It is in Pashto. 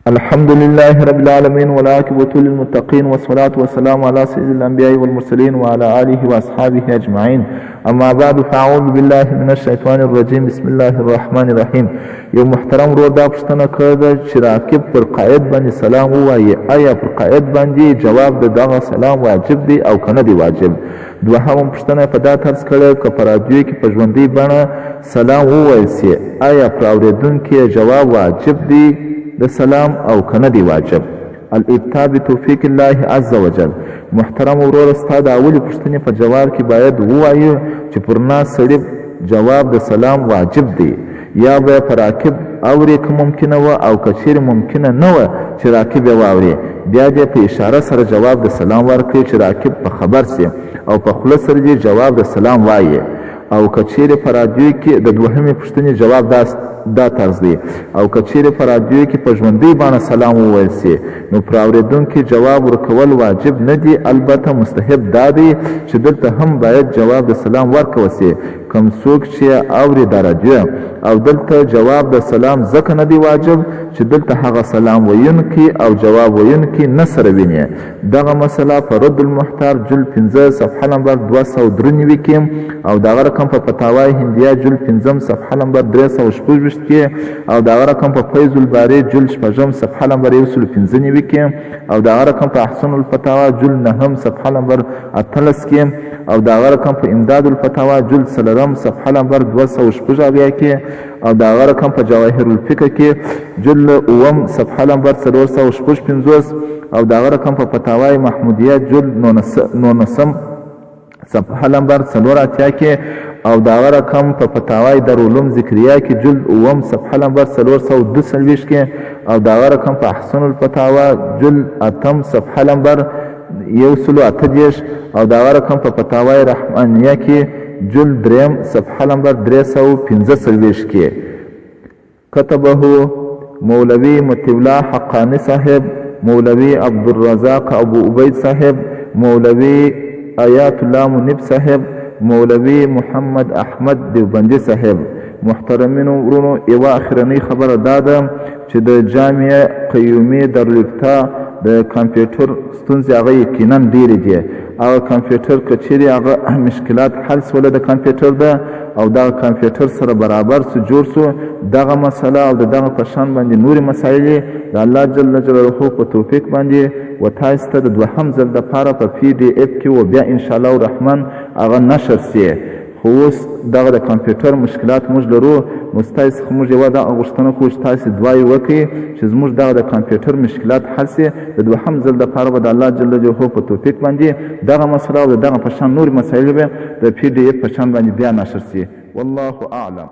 الحمد لله رب العالمين والعاقبة للمتقين والصلاة والسلام على سيد الأنبياء والمرسلين وعلى آله وأصحابه أجمعين. أما بعد فأعوذ بالله من الشيطان الرجيم. بسم الله الرحمن الرحيم. یو محترم ورور دا پوښتنه کړې ده چې راکب پر قاید باندې سلام ووایي، آیا پر قاید باندې جواب د دغه سلام واجب دی او که نه دی واجب؟ دوهمه پوښتنه په دا طرز کړې که په رادیو کې په ژوندۍ بڼه سلام وویل سي، آیا پر اورېدونکي جواب واجب دی د سلام او کنه دی واجب؟ الابتاء بتوفیق الله عز وجل. محترم ورور ستا د اولې پوښتنې په جواب کې باید ووایو چې پر ناست سړي جواب د سلام واجب دی، یا به په راکب اورې که ممکنه وه او که چیرې ممکنه نه وه چې راکب یې واورې، بیا دې په اشاره سره جواب د سلام ورکړي چې راکب په خبر سي او په خوله سره دې جواب د سلام وایي. او که چیرې په رادیو کې د دوهمې پوښتنې جواب دا طرز دی، او که چیرې په رادیو کې په ژوندۍ بڼه سلام وویل سي نو پر اورېدونکي جواب ورکول واجب نه دی، البته مستحب دا دی چې دلته هم باید جواب د سلام ورکول سي. کوم څوک چې اوري د رادیو او دلته جواب د سلام ځکه نه دی واجب چې دلته هغه سلام ویونکي او جواب ویونکي نه سره ویني. دغه مسله په رد المحتار جلد 15 صفحه نمبر 293 کې او دغه رقم په فتاوای هندیه جلد 15 صفحه نمبر 326 کې او دغه رقم په فیض الباری جلد 6 صفحه نمبر 195 کې او دغه رقم په احسن الفتاوا جلد 9 صفحه نمبر 18 کې او دغه رقم په امداد الفتاوا جلد 3 صفحه نمبر 216 کې او دغه رقم په جواهر الفقه کې جلد 9 صفحه نمبر 355 او دغه رقم په فتاوای محمودیه جلد 9 صفحه نمبر 4 کې او دغه رقم په فتاوای دارالعلوم ذکریه کې جلد 9 صفحه نمبر 422 کې او دغه رقم په احسن الفتاوا جلد 8 صفحه نمبر 138 او دغه رقم په فتاوای رحمانیه کې جلد 3 صفحه نمبر 315 کې. كتبه مولوی مطیع الله حقانی صاحب، مولوی عبدالرزاق ابو عبید صاحب، مولوی آیات الله منیب صاحب، مولوی محمد احمد دیوبندی صاحب. محترمینو ورونو، یوه اخرنۍ خبره دا ده چې د جامعه قیومي دارالفتاء د کمپیوټر ستونزې هغه یقینا ډېرې دي. هغه کمپیوټر که چیرې هغه مشکلات حل سوله د کمپیوټر ده او دغه کمپیوټر سره برابر سو جوړ سو، دغه مسله او دغه په شان باندې نورې مسایل د الله جل جلاله په توفیق باندې و تاسو ته د دوهم ځل دپاره په PDF کې و بیا انشاءالله الرحمن هغه نشر سي. خو اوس دغه د کمپیوټر مشکلات موږ لرو، مستایس موږ یوه دغه غوښتنه کوو چې تاسې دعای وکړئ چې زموږ دغه د کمپیوټر مشکلات حل سي. د دوهم ځل دپاره به د الله جل جلاله په توفیق باندې دغه مسله او د دغه په شان نورې مسایل به د PDF په شان باندې بیا نشر سي. والله اعلم.